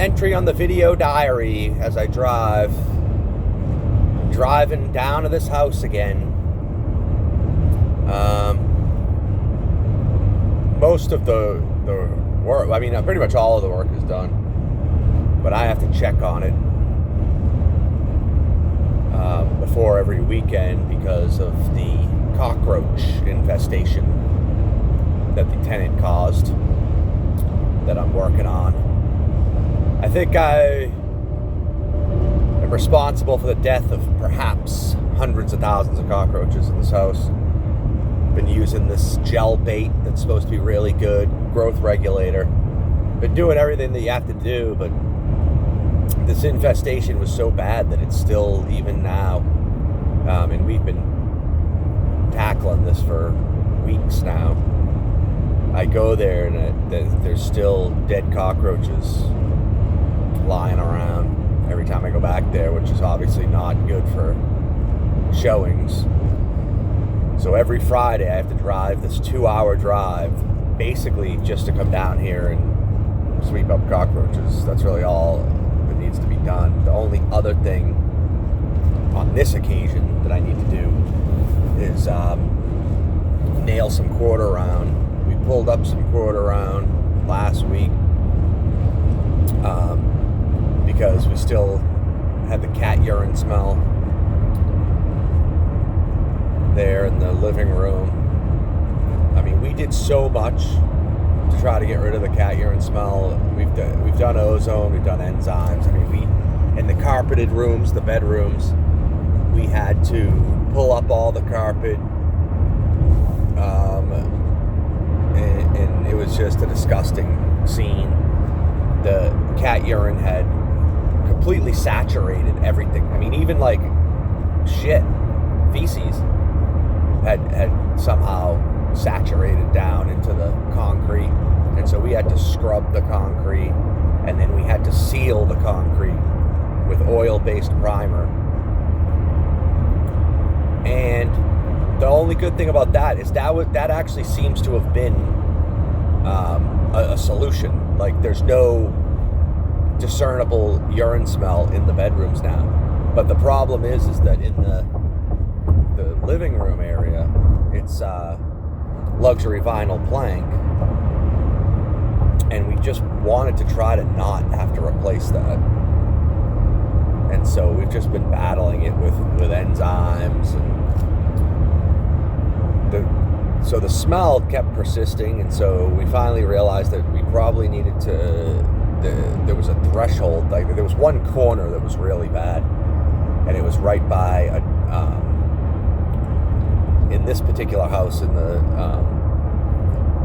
entry on the video diary as I driving down to this house again. Most of the work, I mean, pretty much all of the work is done, but I have to check on it before every weekend because of the cockroach infestation that the tenant caused that I'm working on. I think I am responsible for the death of perhaps hundreds of thousands of cockroaches in this house. Been using this gel bait that's supposed to be really good, growth regulator. Been doing everything that you have to do, but this infestation was so bad that it's still, even now, and we've been tackling this for weeks now. I go there and there's still dead cockroaches lying around every time I go back there, which is obviously not good for showings. So every Friday I have to drive this 2-hour drive, basically just to come down here and sweep up cockroaches. That's really all that needs to be done. The only other thing on this occasion that I need to do is nail some quarter round. We pulled up some quarter round last week because we still had the cat urine smell there in the living room. I mean, we did so much to try to get rid of the cat urine smell. We've done ozone, we've done enzymes. I mean, in the carpeted rooms, the bedrooms, we had to pull up all the carpet, and it was just a disgusting scene. The cat urine had completely saturated everything. I mean, even like shit, feces had somehow saturated down into the concrete, and so we had to scrub the concrete, and then we had to seal the concrete with oil-based primer. And the only good thing about that is that actually seems to have been a solution. Like, there's no discernible urine smell in the bedrooms now. But the problem is that in the living room area, it's luxury vinyl plank, and we just wanted to try to not have to replace that. And so we've just been battling it with enzymes, and so the smell kept persisting, and so we finally realized that we probably needed to. There was a threshold, like there was one corner that was really bad, and it was right by in this particular house, in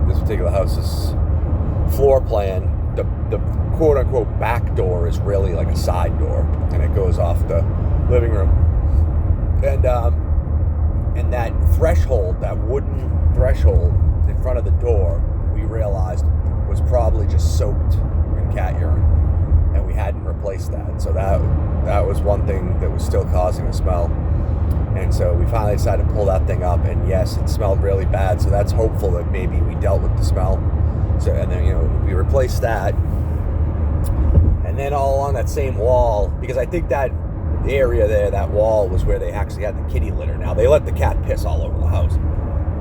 this particular house's floor plan, the quote-unquote back door is really like a side door, and it goes off the living room. And that threshold, that wooden threshold in front of the door, we realized was probably just soaked in cat urine, and we hadn't replaced that. So that was one thing that was still causing a smell. And so we finally decided to pull that thing up, and yes, it smelled really bad. So that's hopeful that maybe we dealt with the smell. So, and then, we replaced that. And then all along that same wall, because I think that area there, that wall, was where they actually had the kitty litter. Now, they let the cat piss all over the house,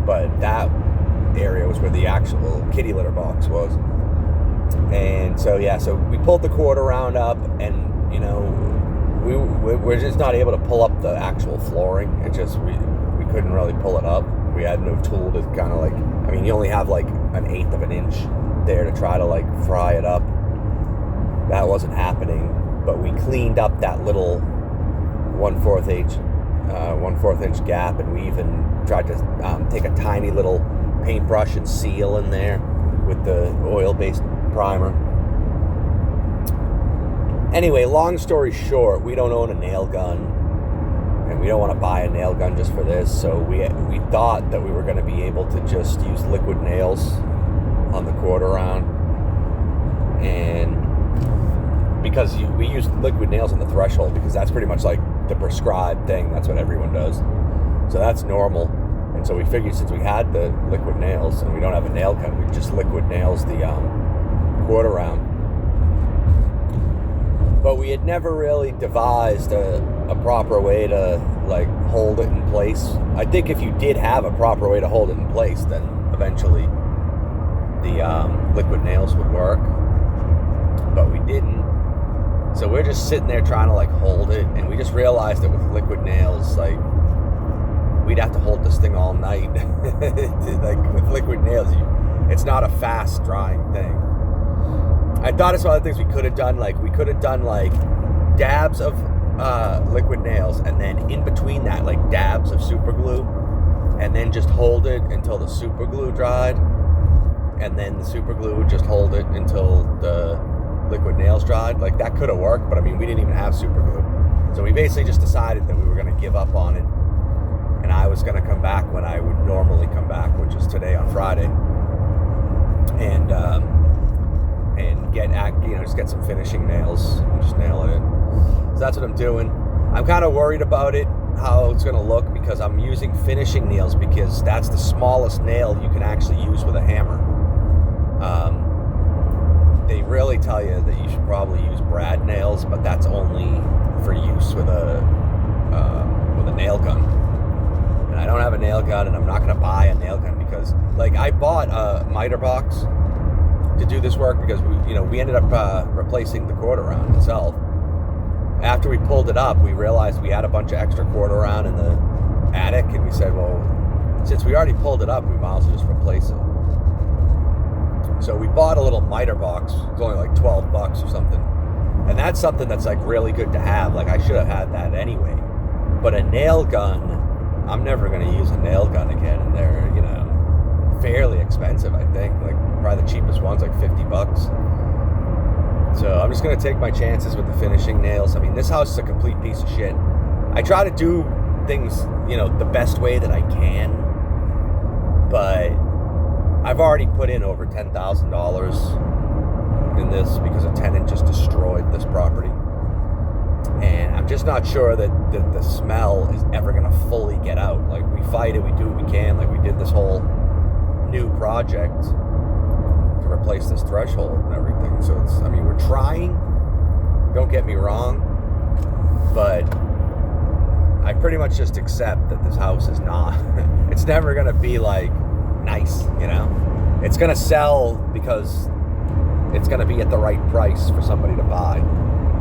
but that area was where the actual kitty litter box was. And so, so we pulled the quarter round up, and, we're just not able to pull up the actual flooring. It just, we couldn't really pull it up. We had no tool to kind of you only have like 1/8 of an inch there to try to fry it up. That wasn't happening, but we cleaned up that little 1/4 inch gap, and we even tried to take a tiny little paintbrush and seal in there with the oil-based primer. Anyway, long story short, we don't own a nail gun, and we don't want to buy a nail gun just for this, so we thought that we were going to be able to just use liquid nails on the quarter round, and because we use liquid nails on the threshold because that's pretty much like the prescribed thing. That's what everyone does, so that's normal. And so we figured, since we had the liquid nails and we don't have a nail gun, we just liquid nails the quarter round. but we had never really devised a proper way to like hold it in place. I think if you did have a proper way to hold it in place, then eventually the liquid nails would work, but we didn't. So we're just sitting there trying to like hold it, and we just realized that with liquid nails, like, we'd have to hold this thing all night. Like with liquid nails, it's not a fast drying thing. I thought of some other things we could have done. Like we could have done like dabs of liquid nails, and then in between that, like dabs of super glue, and then just hold it until the super glue dried, and then the super glue would just hold it until the liquid nails dried. Like that could have worked, but I mean, we didn't even have super glue, so we basically just decided that we were going to give up on it, and I was going to come back when I would normally come back, which is today on Friday, and just get some finishing nails and just nail it in. So that's what I'm doing. I'm kind of worried about it, how it's going to look, because I'm using finishing nails because that's the smallest nail you can actually use with a hammer. They really tell you that you should probably use brad nails, but that's only for use with a nail gun. And I don't have a nail gun, and I'm not going to buy a nail gun because, like, I bought a miter box to do this work because we ended up replacing the quarter round itself. After we pulled it up, we realized we had a bunch of extra quarter round in the attic, and we said, well, since we already pulled it up, we might as well just replace it. So we bought a little miter box. It was only like $12 or something. And that's something that's like really good to have. Like I should have had that anyway. But a nail gun, I'm never going to use a nail gun again. And they're, fairly expensive, I think. Like probably the cheapest one's like $50. So I'm just going to take my chances with the finishing nails. I mean, this house is a complete piece of shit. I try to do things, the best way that I can. But I've already put in over $10,000 in this because a tenant just destroyed this property. And I'm just not sure that the smell is ever going to fully get out. Like, we fight it, we do what we can. Like, we did this whole new project to replace this threshold and everything. So we're trying. Don't get me wrong. But I pretty much just accept that this house is not, it's never going to be like nice, It's going to sell because it's going to be at the right price for somebody to buy.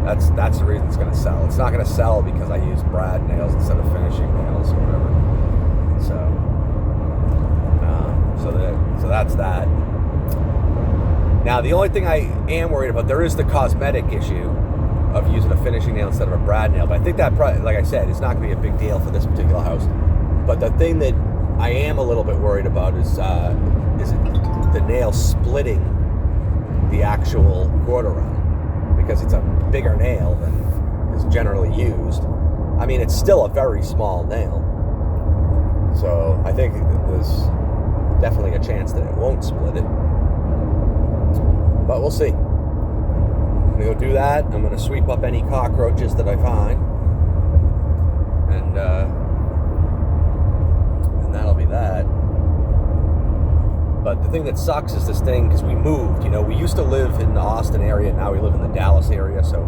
That's the reason it's going to sell. It's not going to sell because I use brad nails instead of finishing nails or whatever. So that's that. Now, the only thing I am worried about, there is the cosmetic issue of using a finishing nail instead of a brad nail. But I think that, like I said, it's not going to be a big deal for this particular house. But the thing that I am a little bit worried about is the nail splitting the actual quarter round, because it's a bigger nail than is generally used. I mean, it's still a very small nail, so I think there's definitely a chance that it won't split it, but we'll see. I'm gonna go do that. I'm gonna sweep up any cockroaches that I find, and that'll be that. But the thing that sucks is this thing, because we moved, we used to live in the Austin area, now we live in the Dallas area, so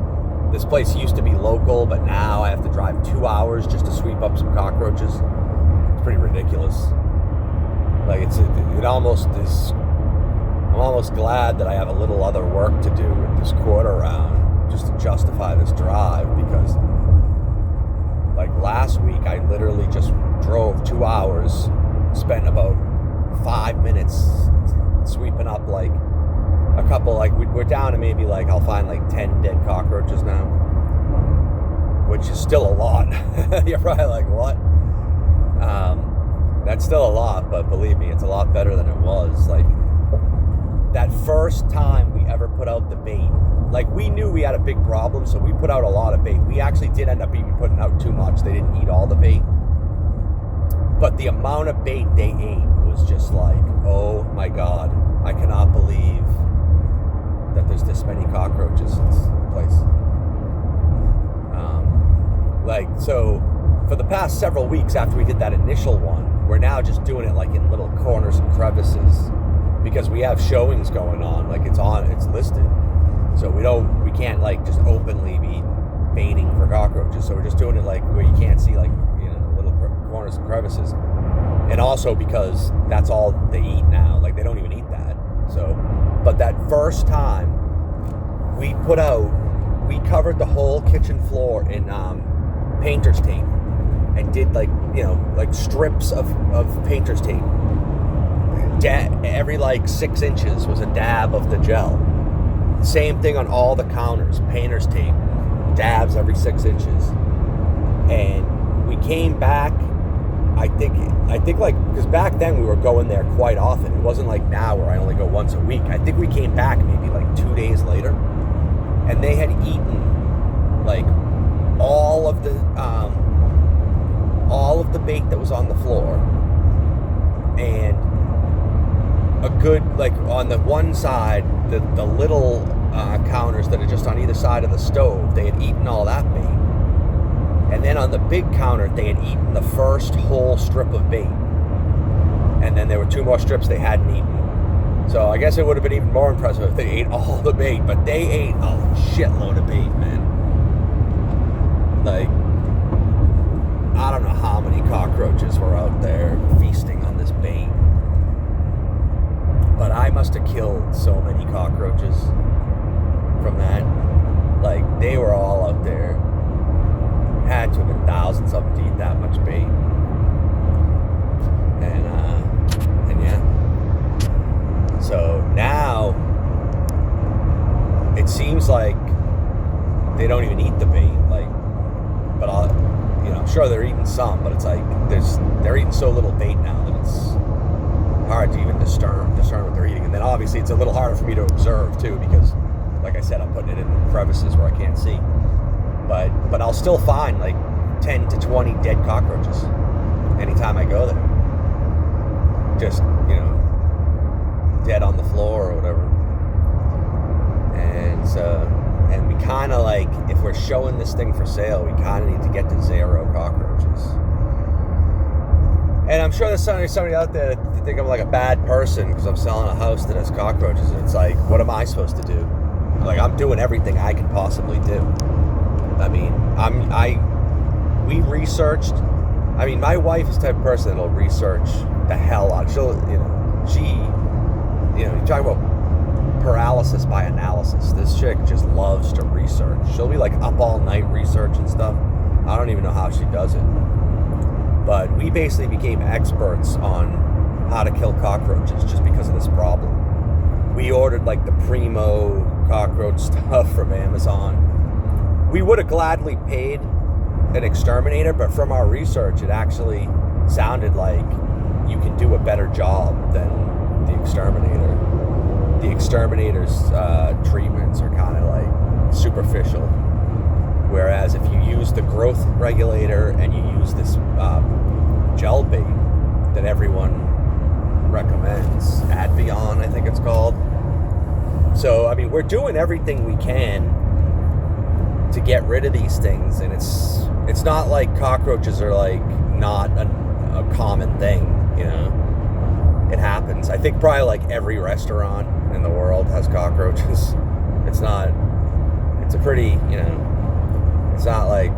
this place used to be local, but now I have to drive 2 hours just to sweep up some cockroaches. It's pretty ridiculous. Like, it almost is, I'm almost glad that I have a little other work to do with this quarter round just to justify this drive, because like last week I literally just drove 2 hours, spent about 5 minutes sweeping up like a couple, like we're down to maybe like I'll find like 10 dead cockroaches now, which is still a lot. You're probably like, what? That's still a lot, but believe me, it's a lot better than it was. Like, that first time we ever put out the bait, like, we knew we had a big problem, so we put out a lot of bait. We actually did end up even putting out too much. They didn't eat all the bait, but the amount of bait they ate was just like, oh my God, I cannot believe that there's this many cockroaches in this place. So for the past several weeks after we did that initial one, we're now just doing it like in little corners and crevices because we have showings going on, like it's listed. So we can't like just openly be baiting for cockroaches. So we're just doing it like where you can't see like, little corners and crevices. And also because that's all they eat now. Like they don't even eat that. So, but that first time we covered the whole kitchen floor in painter's tape and did like strips of painter's tape. Every like 6 inches was a dab of the gel. Same thing on all the counters, painter's tape, dabs every 6 inches. And we came back, I think like, because back then we were going there quite often. It wasn't like now where I only go once a week. I think we came back maybe like 2 days later, and they had eaten like all of the bait that was on the floor, and a good, like on the one side, the little counters that are just on either side of the stove, they had eaten all that bait. And then on the big counter, they had eaten the first whole strip of bait. And then there were 2 more strips they hadn't eaten. So I guess it would have been even more impressive if they ate all the bait, but they ate a shitload of bait, man. Like, I don't know how many cockroaches were out there feasting on this bait. But I must have killed so many cockroaches from that. Like, they were all out there. Had to have been thousands of them to eat that much bait. And yeah. So now, it seems like they don't even eat the bait. Like, but I'm sure they're eating some, but it's like, they're eating so little bait now that it's hard to even discern what they're eating. And then obviously it's a little harder for me to observe too, because like I said, I'm putting it in crevices where I can't see. But I'll still find like 10 to 20 dead cockroaches anytime I go there. Just, dead on the floor or whatever. And we kind of like, if we're showing this thing for sale, we kind of need to get to 0 cockroaches. And I'm sure there's somebody out there that think I'm like a bad person because I'm selling a house that has cockroaches. And it's like, what am I supposed to do? Like, I'm doing everything I can possibly do. I mean, we researched. I mean, my wife is the type of person that'll research the hell out. You talk about paralysis by analysis. This chick just loves to research. She'll be like up all night researching stuff. I don't even know how she does it. But we basically became experts on how to kill cockroaches just because of this problem. We ordered like the Primo cockroach stuff from Amazon. We would have gladly paid an exterminator, but from our research, it actually sounded like you can do a better job than the exterminator. The exterminator's treatments are kind of like superficial. Whereas if you use the growth regulator and you use this gel bait that everyone recommends, Advion, I think it's called. So, I mean, we're doing everything we can to get rid of these things, and it's not like cockroaches are like not a common thing, It happens. I think probably like every restaurant in the world has cockroaches. It's a pretty, it's not like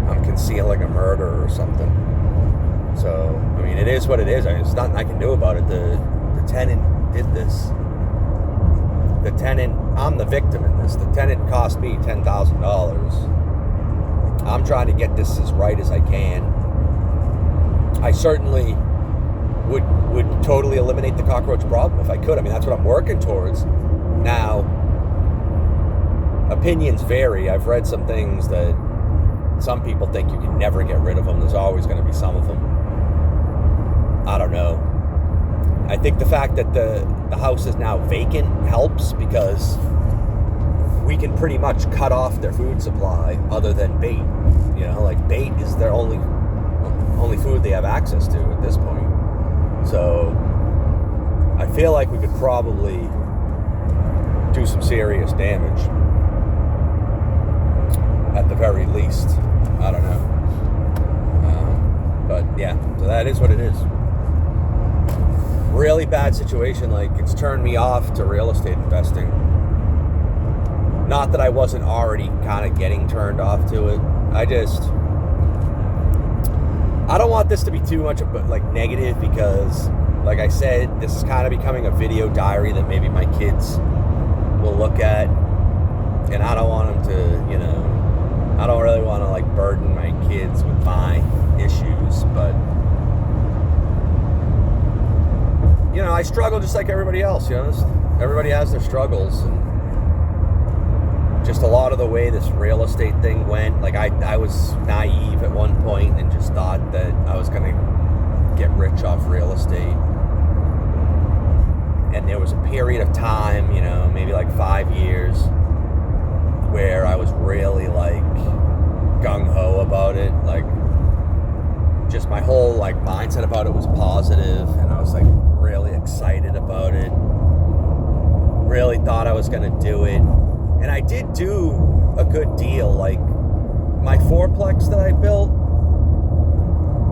I'm concealing a murder or something. So, I mean, it is what it is. There's nothing I can do about it. The tenant did this. I'm the victim in this. The tenant cost me $10,000. I'm trying to get this as right as I can. I certainly would totally eliminate the cockroach problem if I could. I mean, that's what I'm working towards. Now, opinions vary. I've read some things that some people think you can never get rid of them. There's always going to be some of them. I don't know. I think the fact that the house is now vacant helps, because we can pretty much cut off their food supply other than bait. Like bait is their only food they have access to at this point. So I feel like we could probably do some serious damage at the very least. I don't know. But yeah, so that is what it is. Really bad situation. Like, it's turned me off to real estate investing. Not that I wasn't already kind of getting turned off to it. I don't want this to be too much of like negative, because like I said, this is kind of becoming a video diary that maybe my kids will look at, and I don't want them to, you know, I don't really want to like burden my kids with my issues, but you know, I struggle just like everybody else, you know. Everybody has their struggles, and just a lot of the way this real estate thing went, like I was naive at one point and just thought that I was going to get rich off real estate. And there was a period of time, you know, maybe like 5 years, where I was really like gung-ho about it. Like, just my whole like mindset about it was positive, and I was like really excited about it. Really thought I was going to do it. And I did do a good deal. Like, my fourplex that I built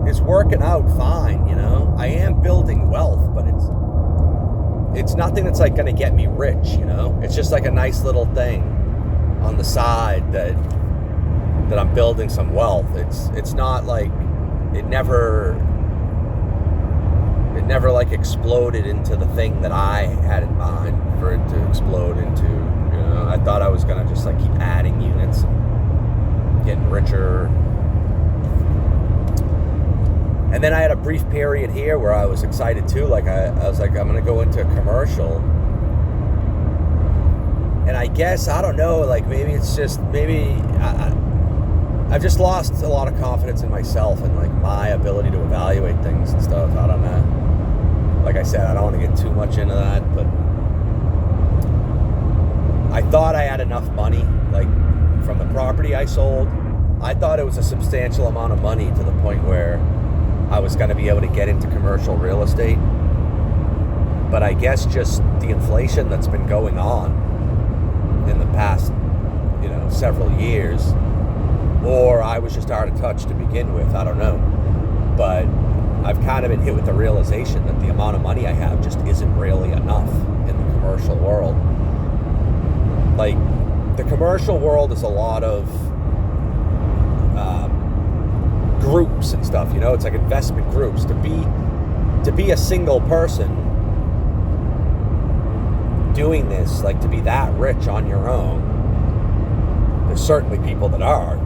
is working out fine, you know. I am building wealth, but it's nothing that's like going to get me rich, you know. It's just like a nice little thing on the side that I'm building some wealth. It's not like it never like exploded into the thing that I had in mind for it to explode into. You know, I thought I was gonna just like keep adding units, getting richer. And then I had a brief period here where I was excited too. Like I was like, I'm gonna go into commercial. And I guess, I don't know, like maybe it's just, I've just lost a lot of confidence in myself and like my ability to evaluate things and stuff. I don't know. Like I said, I don't want to get too much into that, but I thought I had enough money, like from the property I sold. I thought it was a substantial amount of money to the point where I was going to be able to get into commercial real estate. But I guess just the inflation that's been going on in the past, you know, several years, or I was just out of touch to begin with, I don't know. But I've kind of been hit with the realization that the amount of money I have just isn't really enough in the commercial world. Like, the commercial world is a lot of groups and stuff, you know. It's like investment groups. To be a single person doing this, like to be that rich on your own, there's certainly people that are,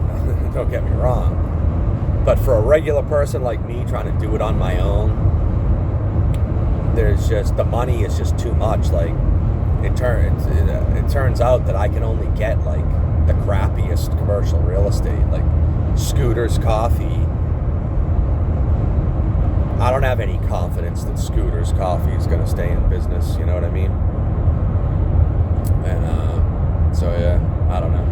don't get me wrong. But for a regular person like me trying to do it on my own, there's just, the money is just too much. Like, it turns out that I can only get like the crappiest commercial real estate, like Scooters Coffee. I don't have any confidence that Scooters Coffee is going to stay in business, you know what I mean? And so yeah, I don't know.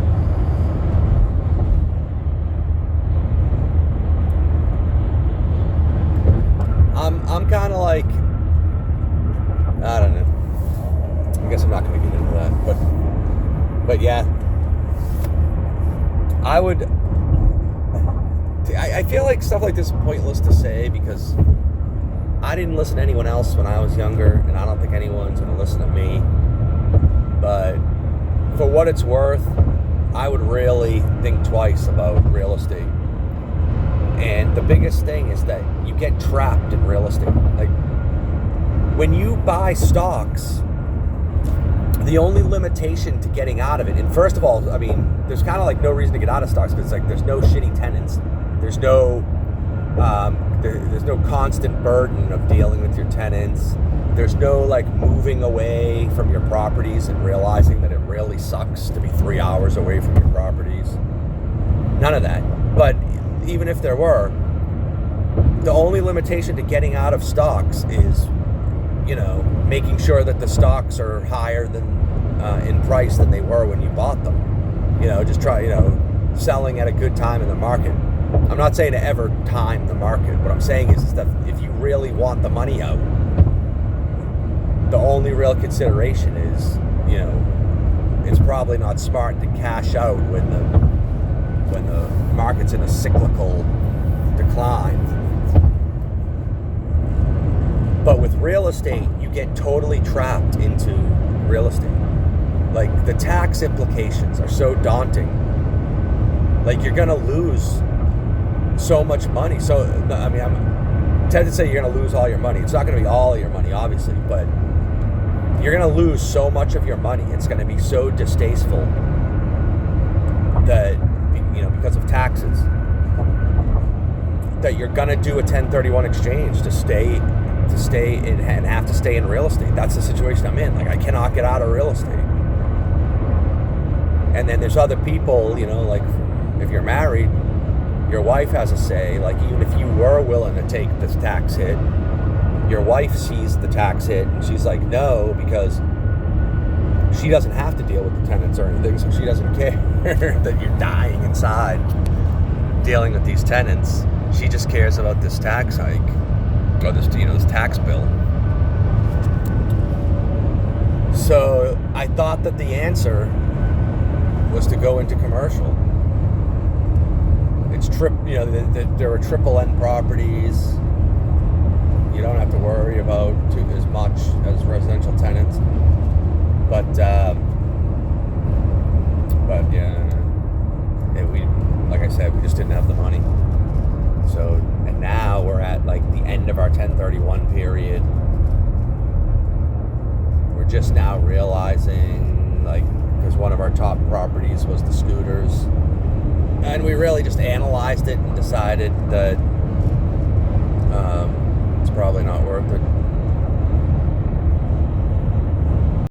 I'm kind of like, I don't know. I guess I'm not going to get into that, but yeah, I feel like stuff like this is pointless to say, because I didn't listen to anyone else when I was younger, and I don't think anyone's going to listen to me. But for what it's worth, I would really think twice about real estate. And the biggest thing is that you get trapped in real estate. Like, when you buy stocks, the only limitation to getting out of it, and first of all, I mean, there's kind of like no reason to get out of stocks, because like there's no shitty tenants. There's no constant burden of dealing with your tenants. There's no like moving away from your properties and realizing that it really sucks to be 3 hours away from your properties. None of that. But even if there were, the only limitation to getting out of stocks is, you know, making sure that the stocks are higher than in price than they were when you bought them. You know, just try, you know, selling at a good time in the market. I'm not saying to ever time the market. What I'm saying is that if you really want the money out, the only real consideration is, you know, it's probably not smart to cash out when the market's in a cyclical decline. But with real estate, you get totally trapped into real estate. Like, the tax implications are so daunting. Like, you're gonna lose so much money. So, I mean, I'm tempted to say you're gonna lose all your money. It's not gonna be all your money, obviously, but you're gonna lose so much of your money. It's gonna be so distasteful that, because of taxes, that you're gonna do a 1031 exchange to stay in, and have to stay in real estate. That's the situation I'm in. Like, I cannot get out of real estate. And then there's other people, like, if you're married, your wife has a say. Like, even if you were willing to take this tax hit, your wife sees the tax hit and she's like, no, because she doesn't have to deal with the tenants or anything, so she doesn't care that you're dying inside dealing with these tenants. She just cares about this tax hike, or this tax bill. So I thought that the answer was to go into commercial. It's there are triple N properties. You don't have to worry about as much as residential tenants. But yeah, like I said, we just didn't have the money. So, and now we're at like the end of our 1031 period. We're just now realizing, like, because one of our top properties was the scooters, and we really just analyzed it and decided that it's probably not worth it.